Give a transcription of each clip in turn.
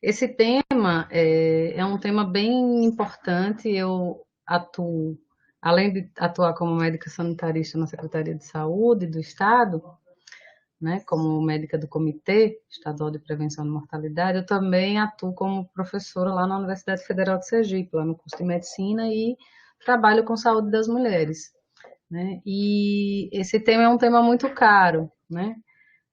Esse tema é um tema bem importante. Eu atuo, além de atuar como médica sanitarista na Secretaria de Saúde do Estado, né, como médica do Comitê Estadual de Prevenção de Mortalidade, eu também atuo como professora lá na Universidade Federal de Sergipe, lá no curso de Medicina, e trabalho com saúde das mulheres, né? E esse tema é um tema muito caro, né?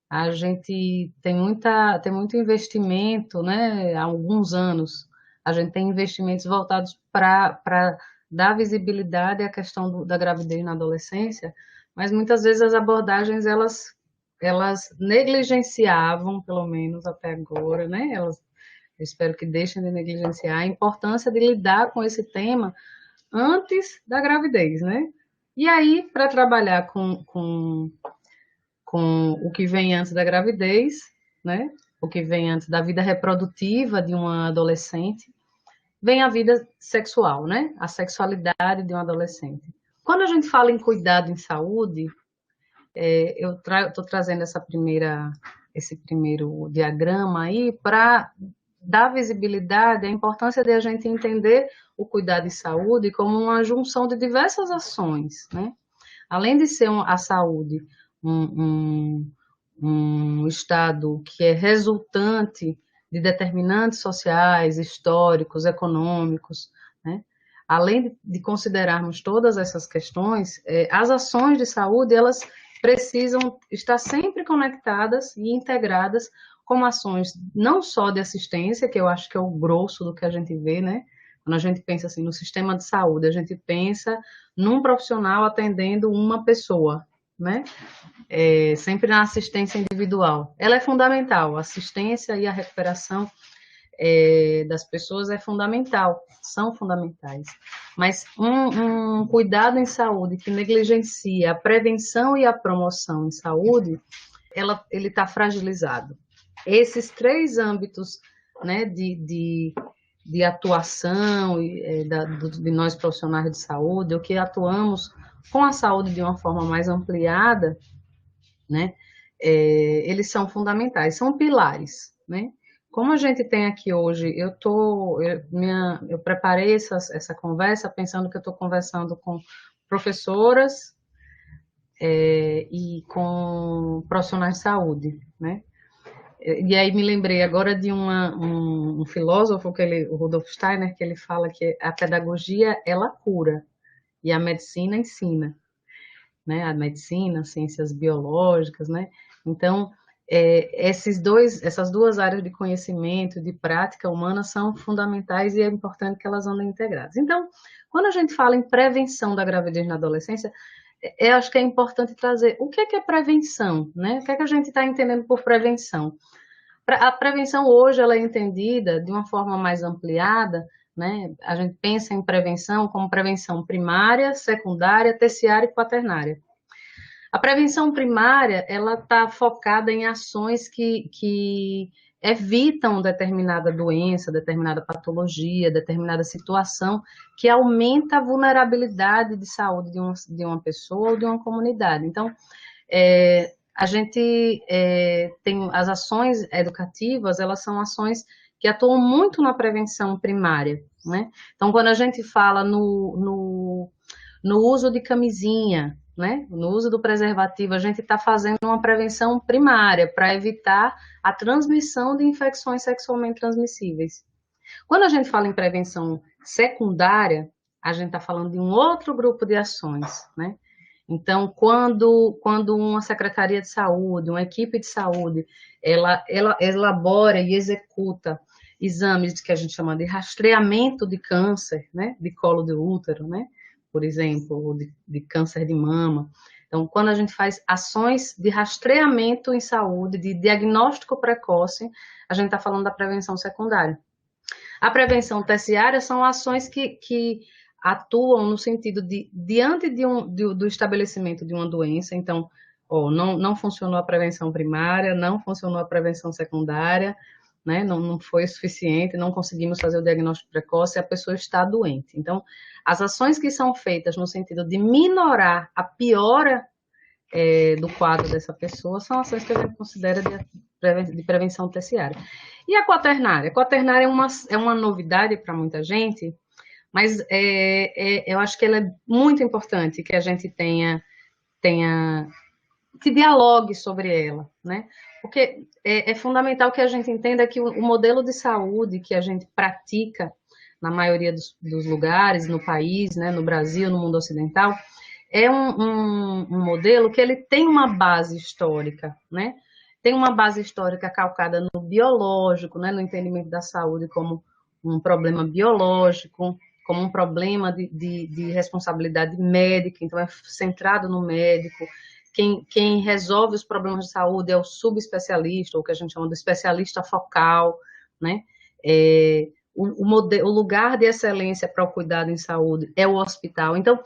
A gente tem muito investimento, né? Há alguns anos, a gente tem investimentos voltados para dar visibilidade à questão da gravidez na adolescência, mas muitas vezes as abordagens elas negligenciavam, pelo menos até agora, né? Eu espero que deixem de negligenciar a importância de lidar com esse tema antes da gravidez, né? E aí, para trabalhar com o que vem antes da gravidez, né? O que vem antes da vida reprodutiva de uma adolescente, vem a vida sexual, né? A sexualidade de um adolescente. Quando a gente fala em cuidado em saúde, eu estou trazendo esse primeiro diagrama aí para dar visibilidade à importância de a gente entender o cuidado em saúde como uma junção de diversas ações, né? Além de ser a saúde um, um estado que é resultante de determinantes sociais, históricos, econômicos, né? Além de considerarmos todas essas questões, as ações de saúde, elas precisam estar sempre conectadas e integradas com ações não só de assistência, que eu acho que é o grosso do que a gente vê, né? Quando a gente pensa assim no sistema de saúde, a gente pensa num profissional atendendo uma pessoa, né? Sempre na assistência individual. Ela é fundamental, a assistência e a recuperação das pessoas é fundamental, são fundamentais. Mas um cuidado em saúde que negligencia a prevenção e a promoção em saúde, ele está fragilizado. Esses três âmbitos, né, de atuação de nós profissionais de saúde, o que atuamos com a saúde de uma forma mais ampliada, né, eles são fundamentais, são pilares, né? Como a gente tem aqui hoje, eu preparei essa conversa pensando que eu estou conversando com professoras e com profissionais de saúde, né? E aí me lembrei agora de um filósofo, o Rudolf Steiner, que ele fala que a pedagogia, ela cura e a medicina ensina, né? A medicina, ciências biológicas, né? Então, essas duas áreas de conhecimento, de prática humana, são fundamentais e é importante que elas andem integradas. Então, quando a gente fala em prevenção da gravidez na adolescência, eu acho que é importante trazer o que é prevenção, né? O que a gente está entendendo por prevenção? A prevenção hoje ela é entendida de uma forma mais ampliada, né? A gente pensa em prevenção como prevenção primária, secundária, terciária e quaternária. A prevenção primária, ela está focada em ações que evitam determinada doença, determinada patologia, determinada situação que aumenta a vulnerabilidade de saúde de uma pessoa ou de uma comunidade. Então, a gente tem as ações educativas, elas são ações que atuam muito na prevenção primária, né? Então, quando a gente fala no uso de camisinha, né? No uso do preservativo, a gente está fazendo uma prevenção primária para evitar a transmissão de infecções sexualmente transmissíveis. Quando a gente fala em prevenção secundária, a gente está falando de um outro grupo de ações, né? Então, quando uma secretaria de saúde, uma equipe de saúde, ela elabora e executa exames que a gente chama de rastreamento de câncer, né? De colo de útero, né? Por exemplo, ou de câncer de mama. Então, quando a gente faz ações de rastreamento em saúde, de diagnóstico precoce, a gente está falando da prevenção secundária. A prevenção terciária são ações que atuam no sentido de, diante do estabelecimento de uma doença, então, não funcionou a prevenção primária, não funcionou a prevenção secundária, né? Não foi suficiente, não conseguimos fazer o diagnóstico precoce, a pessoa está doente. Então, as ações que são feitas no sentido de minorar a piora do quadro dessa pessoa, são ações que a gente considera de prevenção terciária. E a quaternária? A quaternária é uma novidade para muita gente, mas eu acho que ela é muito importante que a gente que dialogue sobre ela, né? Porque é fundamental que a gente entenda que o modelo de saúde que a gente pratica na maioria dos lugares, no país, né, no Brasil, no mundo ocidental, é um modelo que ele tem uma base histórica, né? Tem uma base histórica calcada no biológico, né, no entendimento da saúde como um problema biológico, como um problema de responsabilidade médica, então é centrado no médico. Quem resolve os problemas de saúde é o subespecialista, ou o que a gente chama de especialista focal, né? O lugar de excelência para o cuidado em saúde é o hospital. Então,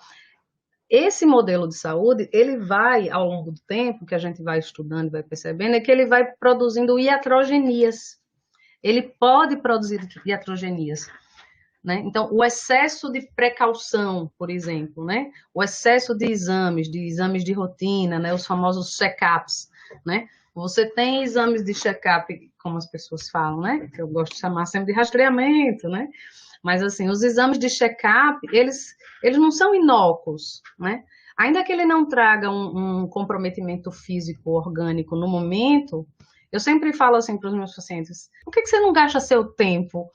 esse modelo de saúde, ele vai, ao longo do tempo, que a gente vai estudando, vai percebendo, é que ele vai produzindo iatrogenias. Ele pode produzir iatrogenias. Né? Então, o excesso de precaução, por exemplo, né? O excesso de exames de rotina, né? Os famosos check-ups, né? Você tem exames de check-up, como as pessoas falam, né? Que eu gosto de chamar sempre de rastreamento, né? Mas, assim, os exames de check-up, eles não são inócuos, né? Ainda que ele não traga um comprometimento físico, orgânico no momento, eu sempre falo assim para os meus pacientes, por que você não gasta seu tempo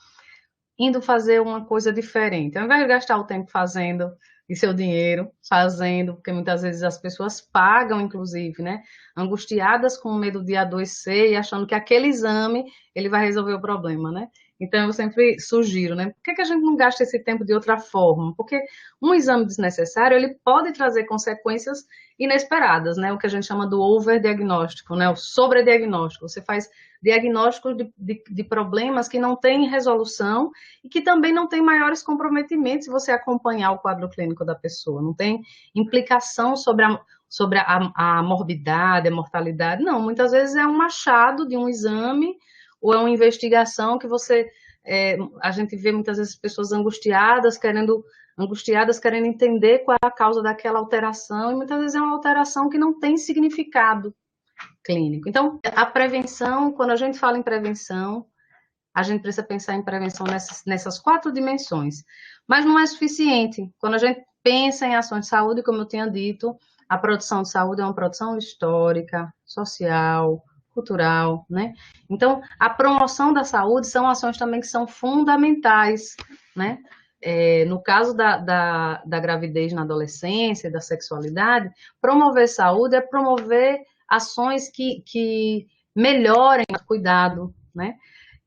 indo fazer uma coisa diferente? Ao invés de gastar o tempo fazendo e seu dinheiro fazendo, porque muitas vezes as pessoas pagam, inclusive, né? Angustiadas com medo de adoecer e achando que aquele exame ele vai resolver o problema, né? Então eu sempre sugiro, né? Por que a gente não gasta esse tempo de outra forma? Porque um exame desnecessário ele pode trazer consequências inesperadas, né? O que a gente chama do overdiagnóstico, né? O sobrediagnóstico. Você faz diagnóstico de problemas que não têm resolução e que também não tem maiores comprometimentos se você acompanhar o quadro clínico da pessoa. Não tem implicação sobre a morbidade, a mortalidade. Não, muitas vezes é um achado de um exame ou é uma investigação que a gente vê muitas vezes pessoas angustiadas querendo entender qual é a causa daquela alteração, e muitas vezes é uma alteração que não tem significado clínico. Então, a prevenção, quando a gente fala em prevenção, a gente precisa pensar em prevenção nessas 4 dimensões. Mas não é suficiente. Quando a gente pensa em ações de saúde, como eu tinha dito, a produção de saúde é uma produção histórica, social, cultural, né? Então, a promoção da saúde são ações também que são fundamentais, né? No caso da gravidez na adolescência, da sexualidade, promover saúde é promover ações que melhorem o cuidado, né?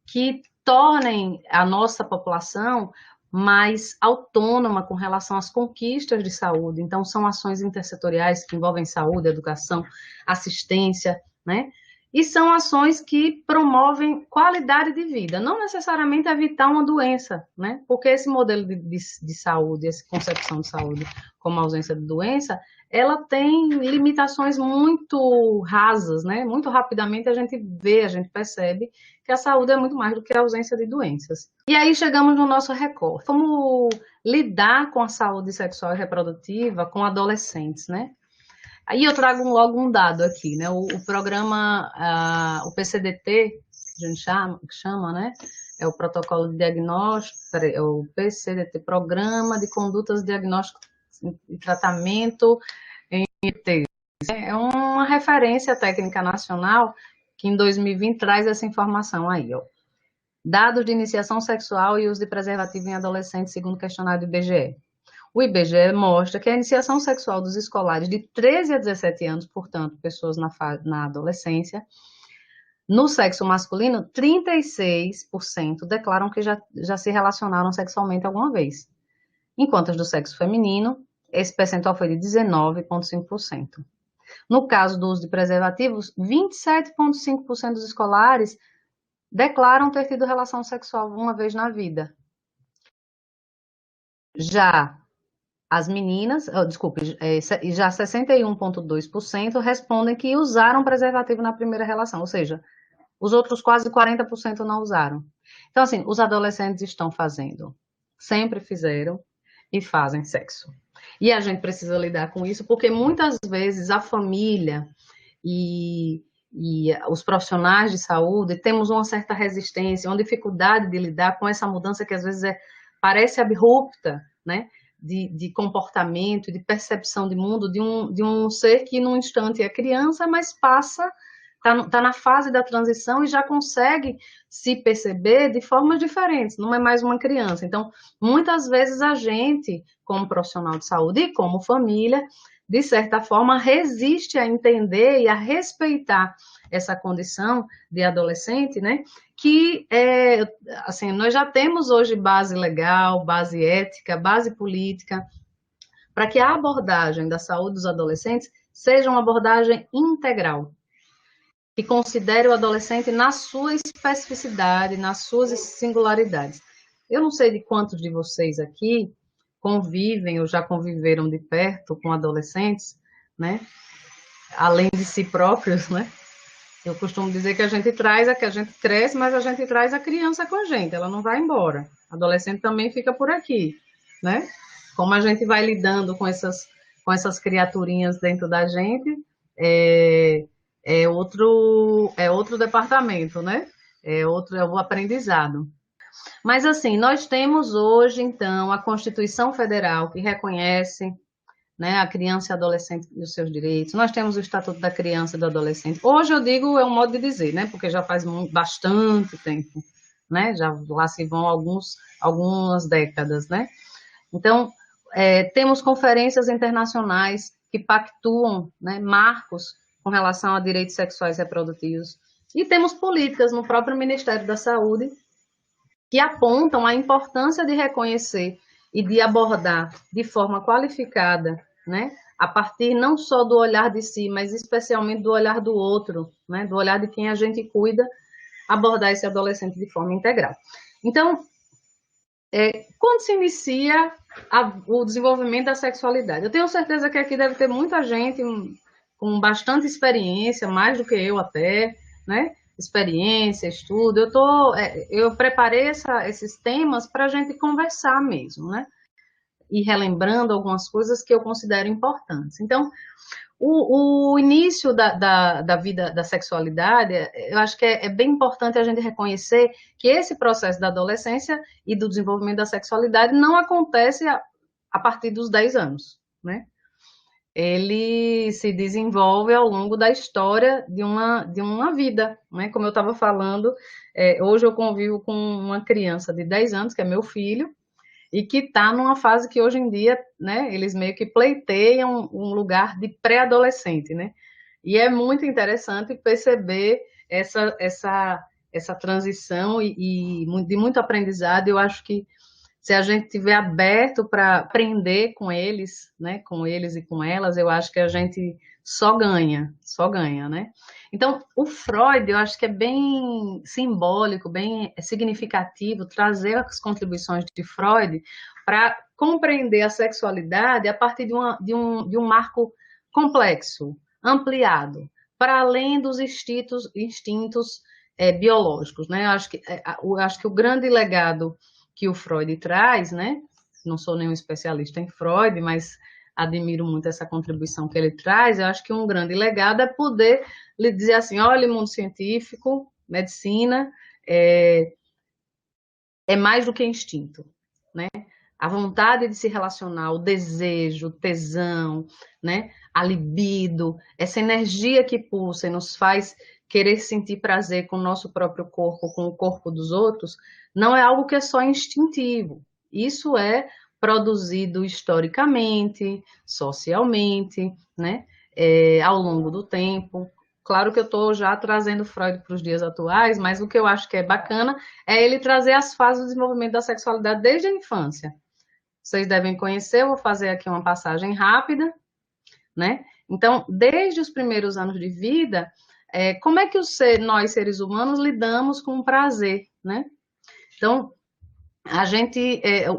Que tornem a nossa população mais autônoma com relação às conquistas de saúde. Então, são ações intersetoriais que envolvem saúde, educação, assistência, né? E são ações que promovem qualidade de vida, não necessariamente evitar uma doença, né? Porque esse modelo de saúde, essa concepção de saúde como ausência de doença, ela tem limitações muito rasas, né? Muito rapidamente a gente vê, a gente percebe que a saúde é muito mais do que a ausência de doenças. E aí chegamos no nosso recorte. Como lidar com a saúde sexual e reprodutiva com adolescentes, né? Aí eu trago logo um dado aqui, né? O programa, o PCDT, que a gente chama, né? É o protocolo de diagnóstico, é o PCDT, Programa de Condutas de Diagnóstico e Tratamento em ITs. É uma referência técnica nacional que em 2020 traz essa informação aí, ó. Dados de iniciação sexual e uso de preservativo em adolescentes, segundo o questionário do IBGE. O IBGE mostra que a iniciação sexual dos escolares de 13 a 17 anos, portanto, pessoas na adolescência, no sexo masculino, 36% declaram que já se relacionaram sexualmente alguma vez. Enquanto as do sexo feminino, esse percentual foi de 19,5%. No caso do uso de preservativos, 27,5% dos escolares declaram ter tido relação sexual uma vez na vida. Já as meninas, já 61,2% respondem que usaram preservativo na primeira relação, ou seja, os outros quase 40% não usaram. Então, assim, os adolescentes estão fazendo, sempre fizeram e fazem sexo. E a gente precisa lidar com isso, porque muitas vezes a família e os profissionais de saúde temos uma certa resistência, uma dificuldade de lidar com essa mudança que às vezes parece abrupta, né? De comportamento, de percepção de mundo de um ser que num instante é criança, mas passa, está na fase da transição e já consegue se perceber de formas diferentes, não é mais uma criança. Então, muitas vezes a gente, como profissional de saúde e como família, de certa forma, resiste a entender e a respeitar essa condição de adolescente, né? Que, assim, nós já temos hoje base legal, base ética, base política, para que a abordagem da saúde dos adolescentes seja uma abordagem integral, que considere o adolescente na sua especificidade, nas suas singularidades. Eu não sei de quantos de vocês aqui convivem ou já conviveram de perto com adolescentes, né? Além de si próprios, né? Eu costumo dizer que a gente cresce, mas a gente traz a criança com a gente, ela não vai embora. A adolescente também fica por aqui, né? Como a gente vai lidando com essas criaturinhas dentro da gente, é outro departamento, né? É o aprendizado. Mas assim, nós temos hoje, então, a Constituição Federal que reconhece, né, a criança e adolescente e os seus direitos. Nós temos o Estatuto da Criança e do Adolescente. Hoje eu digo, é um modo de dizer, né, porque já faz bastante tempo, né, já lá se vão algumas décadas, né. Então, temos conferências internacionais que pactuam, né, marcos com relação a direitos sexuais e reprodutivos. E temos políticas no próprio Ministério da Saúde que apontam a importância de reconhecer e de abordar de forma qualificada, né, a partir não só do olhar de si, mas especialmente do olhar do outro, né, do olhar de quem a gente cuida, abordar esse adolescente de forma integral. Então, quando se inicia o desenvolvimento da sexualidade? Eu tenho certeza que aqui deve ter muita gente com bastante experiência, mais do que eu até, né? Experiência, estudo. Eu preparei esses temas para a gente conversar mesmo, né? E relembrando algumas coisas que eu considero importantes. Então, o início da vida da sexualidade, eu acho que é bem importante a gente reconhecer que esse processo da adolescência e do desenvolvimento da sexualidade não acontece a partir dos 10 anos, né? Ele se desenvolve ao longo da história de uma vida, né? Como eu estava falando, hoje eu convivo com uma criança de 10 anos, que é meu filho, e que está numa fase que hoje em dia, né, eles meio que pleiteiam um lugar de pré-adolescente, né? E é muito interessante perceber essa transição e de muito aprendizado. Eu acho que se a gente tiver aberto para aprender com eles, né, com eles e com elas, eu acho que a gente só ganha, né? Então, o Freud, eu acho que é bem simbólico, bem significativo trazer as contribuições de Freud para compreender a sexualidade a partir de um marco complexo, ampliado, para além dos instintos biológicos, né? Eu acho que o grande legado que o Freud traz, né? Não sou nenhum especialista em Freud, mas admiro muito essa contribuição que ele traz. Eu acho que um grande legado é poder lhe dizer assim, olha, mundo científico, medicina, é mais do que instinto, né? A vontade de se relacionar, o desejo, o tesão, né? A libido, essa energia que pulsa e nos faz querer sentir prazer com o nosso próprio corpo, com o corpo dos outros, não é algo que é só instintivo. Isso é produzido historicamente, socialmente, né? Ao longo do tempo. Claro que eu estou já trazendo Freud para os dias atuais, mas o que eu acho que é bacana é ele trazer as fases do desenvolvimento da sexualidade desde a infância. Vocês devem conhecer, eu vou fazer aqui uma passagem rápida, né? Então, desde os primeiros anos de vida, como é que nós, seres humanos, lidamos com o prazer, né? Então,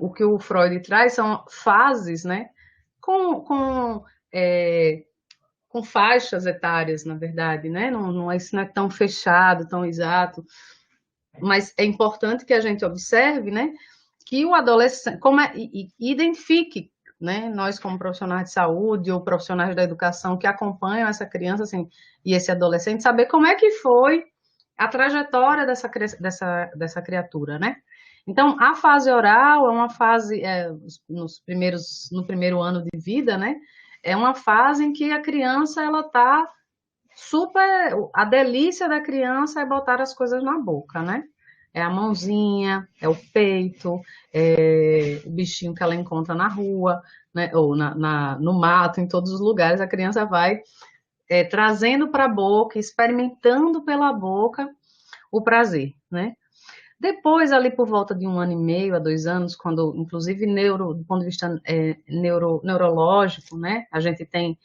o que o Freud traz são fases, né? Com, é, com faixas etárias, na verdade, né? Isso não é tão fechado, tão exato, mas é importante que a gente observe, né? Que o adolescente, identifique, né? Nós como profissionais de saúde ou profissionais da educação que acompanham essa criança assim, e esse adolescente, saber como é que foi a trajetória dessa criatura, né? Então, a fase oral é uma fase, no primeiro ano de vida, né? É uma fase em que a criança, ela tá super, a delícia da criança é botar as coisas na boca, né? É a mãozinha, é o peito, é o bichinho que ela encontra na rua, né? Ou no mato, em todos os lugares, a criança vai trazendo para a boca, experimentando pela boca o prazer, né? Depois, ali por volta de 1 ano e meio a 2 anos, quando, inclusive, do ponto de vista neurológico, né, a gente tem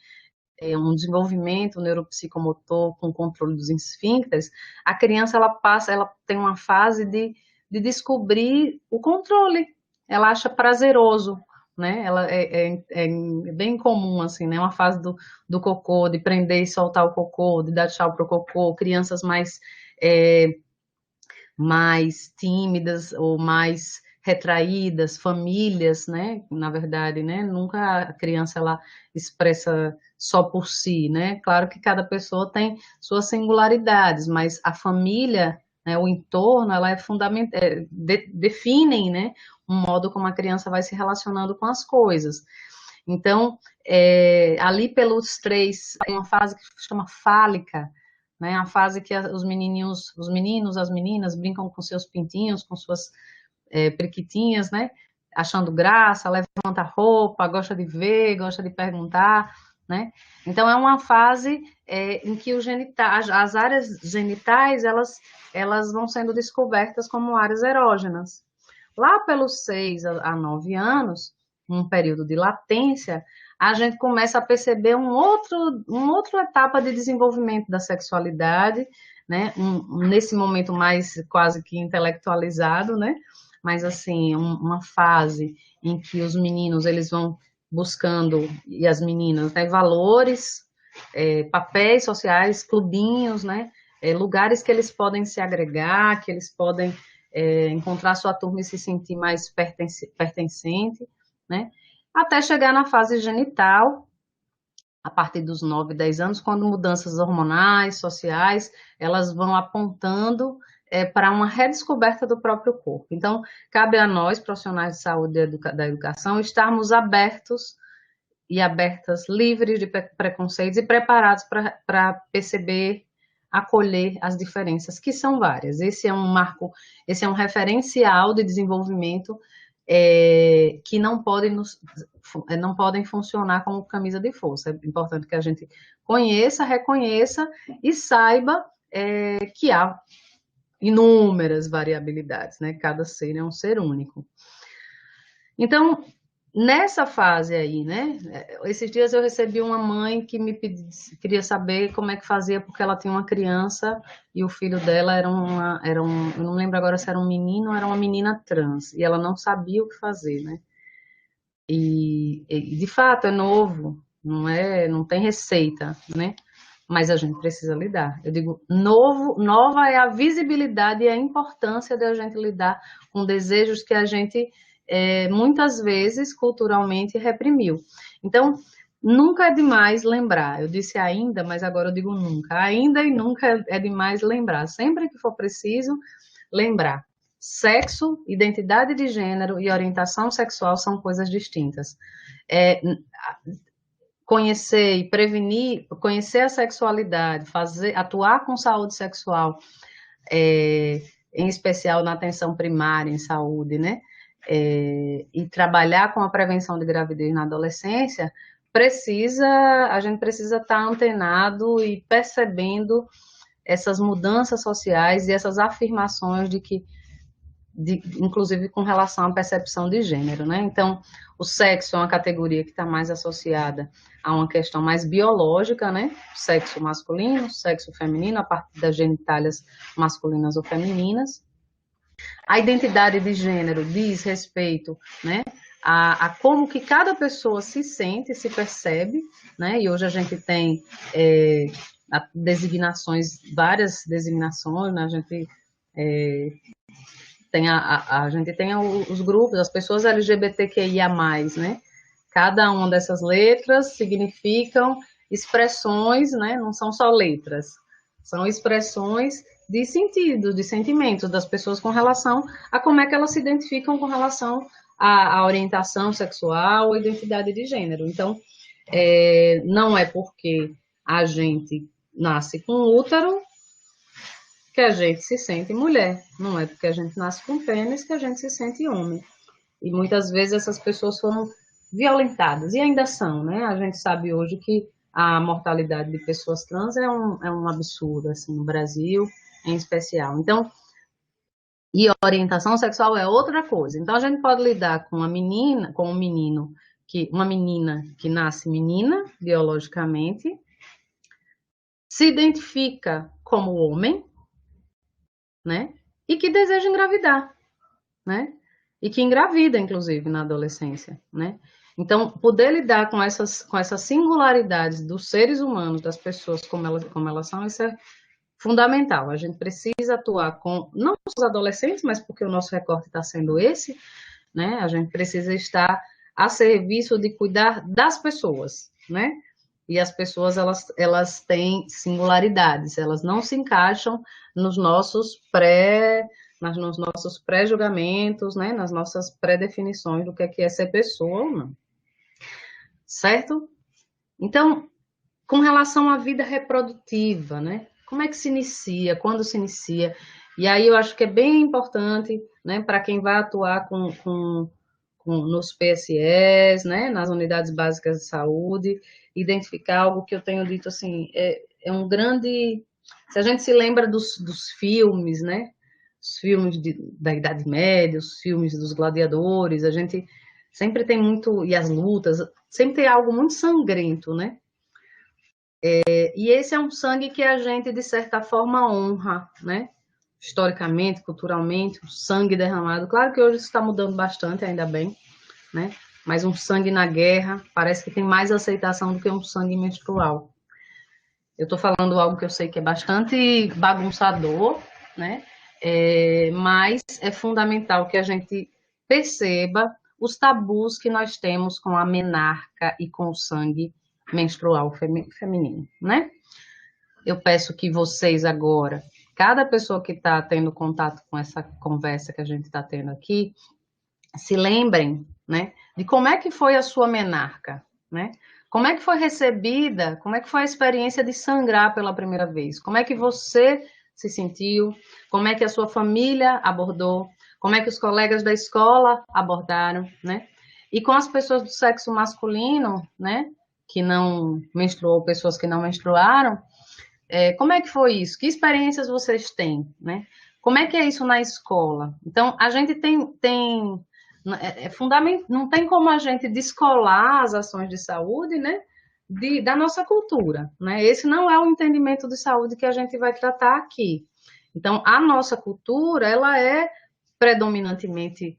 um desenvolvimento neuropsicomotor com controle dos esfíncteres, a criança, ela tem uma fase de descobrir o controle, ela acha prazeroso, né, ela é bem comum, assim, né, uma fase do cocô, de prender e soltar o cocô, de dar tchau pro cocô, crianças mais tímidas ou mais retraídas, famílias, né? Na verdade, né? Nunca a criança ela expressa só por si, né? Claro que cada pessoa tem suas singularidades, mas a família, né, o entorno, ela é fundamental, definem, né? Um modo como a criança vai se relacionando com as coisas. Então, ali pelos 3, tem uma fase que chama fálica, né? A fase que os menininhos, as meninas brincam com seus pintinhos, com suas periquitinhas, né? Achando graça, levanta a roupa, gosta de ver, gosta de perguntar, né? Então é uma fase em que as áreas genitais elas vão sendo descobertas como áreas erógenas. Lá pelos 6 a 9 anos, um período de latência, a gente começa a perceber uma outra etapa de desenvolvimento da sexualidade, né? Nesse momento mais quase que intelectualizado, né? Mas assim, uma fase em que os meninos eles vão buscando, e as meninas, né, valores, papéis sociais, clubinhos, né? Lugares que eles podem se agregar, que eles podem encontrar sua turma e se sentir mais pertencente, né? Até chegar na fase genital, a partir dos 9, 10 anos, quando mudanças hormonais, sociais, elas vão apontando para uma redescoberta do próprio corpo. Então, cabe a nós, profissionais de saúde da educação, estarmos abertos e abertas, livres de preconceitos e preparados para perceber, acolher as diferenças, que são várias. Esse é um marco, esse é um referencial de desenvolvimento que não podem funcionar como camisa de força. É importante que a gente conheça, reconheça e saiba que há inúmeras variabilidades, né? Cada ser é um ser único. Então, nessa fase aí, né? Esses dias eu recebi uma mãe que queria saber como é que fazia, porque ela tinha uma criança e o filho dela eu não lembro agora se era um menino ou era uma menina trans, e ela não sabia o que fazer, né? E de fato é novo, não tem receita, né? Mas a gente precisa lidar. Eu digo, nova é a visibilidade e a importância de a gente lidar com desejos que a gente muitas vezes culturalmente reprimiu. Então, nunca é demais lembrar. Eu disse ainda, mas agora eu digo nunca. Ainda e nunca é demais lembrar. Sempre que for preciso, lembrar. Sexo, identidade de gênero e orientação sexual são coisas distintas. Conhecer e prevenir, conhecer a sexualidade, atuar com saúde sexual, em especial na atenção primária em saúde, né? E trabalhar com a prevenção de gravidez na adolescência, a gente precisa estar antenado e percebendo essas mudanças sociais e essas afirmações inclusive com relação à percepção de gênero, né? Então, o sexo é uma categoria que está mais associada a uma questão mais biológica, né? Sexo masculino, sexo feminino, a partir das genitálias masculinas ou femininas. A identidade de gênero diz respeito, né, a como que cada pessoa se sente, se percebe, né? E hoje a gente tem várias designações, né? A gente tem os grupos, as pessoas LGBTQIA+, né? Cada uma dessas letras significam expressões, né? Não são só letras, são expressões de sentido, de sentimentos das pessoas com relação a como é que elas se identificam com relação à orientação sexual ou identidade de gênero. Então, não é porque a gente nasce com útero que a gente se sente mulher, não é porque a gente nasce com pênis que a gente se sente homem. E muitas vezes essas pessoas foram violentadas, e ainda são, né? A gente sabe hoje que a mortalidade de pessoas trans é um absurdo, assim, no Brasil, em especial. Então, e orientação sexual é outra coisa. Então, a gente pode lidar com uma menina, com um menino, uma menina que nasce menina, biologicamente, se identifica como homem, né? E que deseja engravidar, né? E que engravida, inclusive, na adolescência, né? Então, poder lidar com essas singularidades dos seres humanos, das pessoas como elas são, isso é fundamental. A gente precisa atuar com, não os adolescentes, mas porque o nosso recorte está sendo esse, né? A gente precisa estar a serviço de cuidar das pessoas, né? E as pessoas, elas têm singularidades, elas não se encaixam nos nossos nos nossos pré-julgamentos, né? Nas nossas pré-definições do que é ser pessoa ou não, certo? Então, com relação à vida reprodutiva, né? Como é que se inicia, quando se inicia? E aí eu acho que é bem importante, né, para quem vai atuar nos PSS, né, nas unidades básicas de saúde, identificar algo que eu tenho dito assim, é um grande. Se a gente se lembra dos filmes, né, os filmes da Idade Média, os filmes dos gladiadores, a gente sempre tem muito, e as lutas, sempre tem algo muito sangrento, né? E esse é um sangue que a gente, de certa forma, honra, né? Historicamente, culturalmente, o sangue derramado. Claro que hoje isso está mudando bastante, ainda bem, né? Mas um sangue na guerra parece que tem mais aceitação do que um sangue menstrual. Eu estou falando algo que eu sei que é bastante bagunçador, né? Mas é fundamental que a gente perceba os tabus que nós temos com a menarca e com o sangue menstrual feminino, né? Eu peço que vocês agora, cada pessoa que está tendo contato com essa conversa que a gente está tendo aqui, se lembrem, né, de como é que foi a sua menarca, né? Como é que foi recebida, como é que foi a experiência de sangrar pela primeira vez? Como é que você se sentiu? Como é que a sua família abordou? Como é que os colegas da escola abordaram, né? E com as pessoas do sexo masculino, né, que não menstruou, pessoas que não menstruaram, como é que foi isso? Que experiências vocês têm, né? Como é que é isso na escola? Então, a gente tem fundamental, não tem como a gente descolar as ações de saúde, né, da nossa cultura, né? Esse não é o entendimento de saúde que a gente vai tratar aqui. Então, a nossa cultura, ela é predominantemente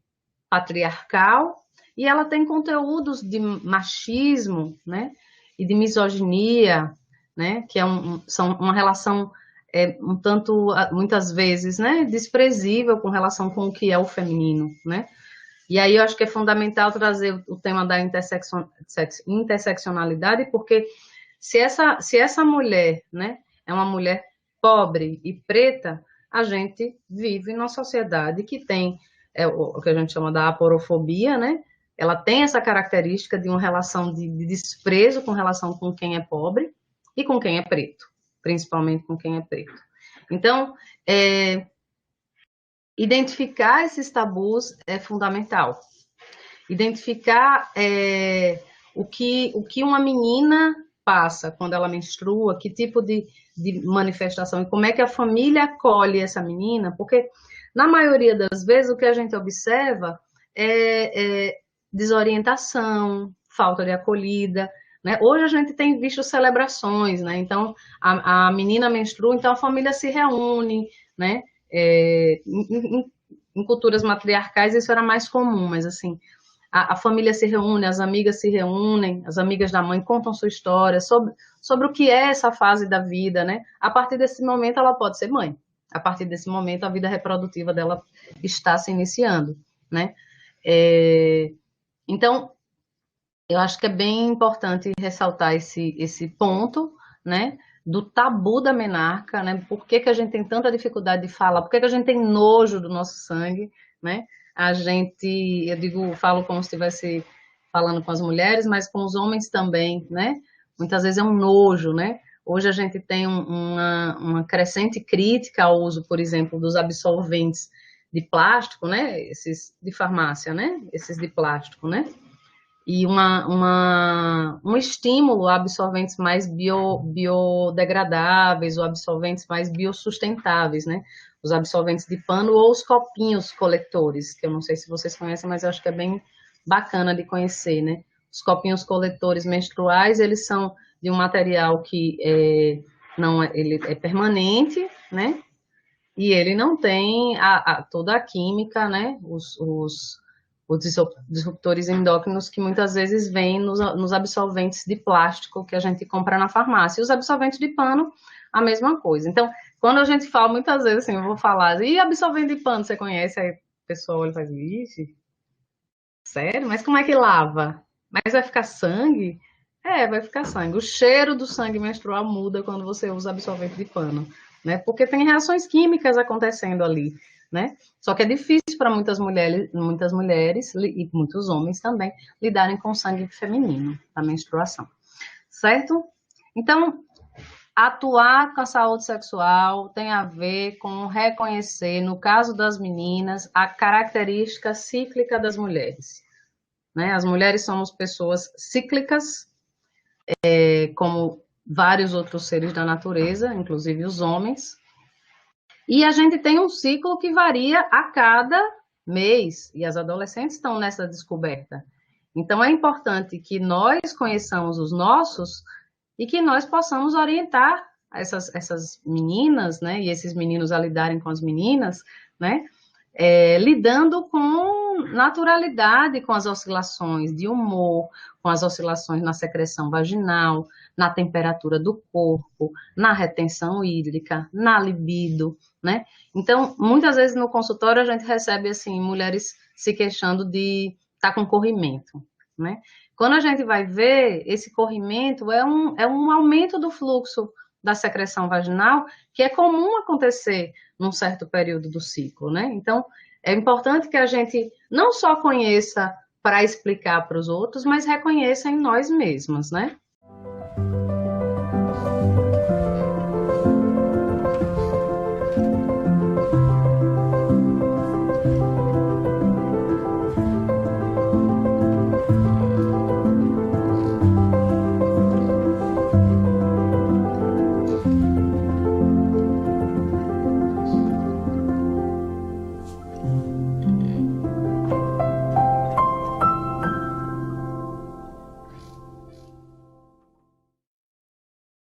patriarcal e ela tem conteúdos de machismo, né, e de misoginia, né, que são uma relação um tanto, muitas vezes, né, desprezível com relação com o que é o feminino, né. E aí eu acho que é fundamental trazer o tema da interseccionalidade, porque se essa mulher, né, é uma mulher pobre e preta, a gente vive numa sociedade que tem o que a gente chama da aporofobia, né? Ela tem essa característica de uma relação de desprezo com relação com quem é pobre e com quem é preto, principalmente com quem é preto. Então, identificar esses tabus é fundamental. Identificar o que uma menina passa quando ela menstrua, que tipo de manifestação, e como é que a família acolhe essa menina, porque na maioria das vezes o que a gente observa é desorientação, falta de acolhida, né? Hoje a gente tem visto celebrações, né? Então a menina menstrua, então a família se reúne, né? Em culturas matriarcais isso era mais comum, mas assim, a família se reúne, as amigas se reúnem, as amigas da mãe contam sua história sobre o que é essa fase da vida, né? A partir desse momento ela pode ser mãe. A partir desse momento a vida reprodutiva dela está se iniciando, né? Então, Eu acho que é bem importante ressaltar esse ponto, né, do tabu da menarca, né? Por que que a gente tem tanta dificuldade de falar? Por que que a gente tem nojo do nosso sangue, né? A gente, eu digo, falo como se estivesse falando com as mulheres, mas com os homens também, né? Muitas vezes é um nojo, né? Hoje a gente tem uma crescente crítica ao uso, por exemplo, dos absorventes de plástico, né? Esses de farmácia, né? Esses de plástico, né? E um estímulo a absorventes mais biodegradáveis ou absorventes mais biossustentáveis, né? Os absorventes de pano ou os copinhos coletores, que eu não sei se vocês conhecem, mas eu acho que é bem bacana de conhecer, né? Os copinhos coletores menstruais, eles são de um material que não é, ele é permanente, né? E ele não tem toda a química, né? Os disruptores endócrinos que muitas vezes vêm nos absorventes de plástico que a gente compra na farmácia. E os absorventes de pano, a mesma coisa. Então, quando a gente fala, muitas vezes assim, eu vou falar, e absorvente de pano, você conhece? Aí o pessoal olha e faz, vixe, sério? Mas como é que lava? Mas vai ficar sangue? É, vai ficar sangue. O cheiro do sangue menstrual muda quando você usa absorvente de pano, né? Porque tem reações químicas acontecendo ali, né? Só que é difícil para muitas mulheres e muitos homens também lidarem com o sangue feminino da menstruação, certo? Então, atuar com a saúde sexual tem a ver com reconhecer, no caso das meninas, a característica cíclica das mulheres, né? As mulheres somos pessoas cíclicas, como vários outros seres da natureza, inclusive os homens, e a gente tem um ciclo que varia a cada mês, e as adolescentes estão nessa descoberta. Então é importante que nós conheçamos os nossos e que nós possamos orientar essas meninas, né, e esses meninos a lidarem com as meninas, né, lidando com naturalidade com as oscilações de humor, com as oscilações na secreção vaginal, na temperatura do corpo, na retenção hídrica, na libido, né? Então, muitas vezes no consultório a gente recebe assim mulheres se queixando de estar com corrimento, né? Quando a gente vai ver, esse corrimento é um aumento do fluxo da secreção vaginal que é comum acontecer num certo período do ciclo, né? Então, é importante que a gente não só conheça para explicar para os outros, mas reconheça em nós mesmas, né?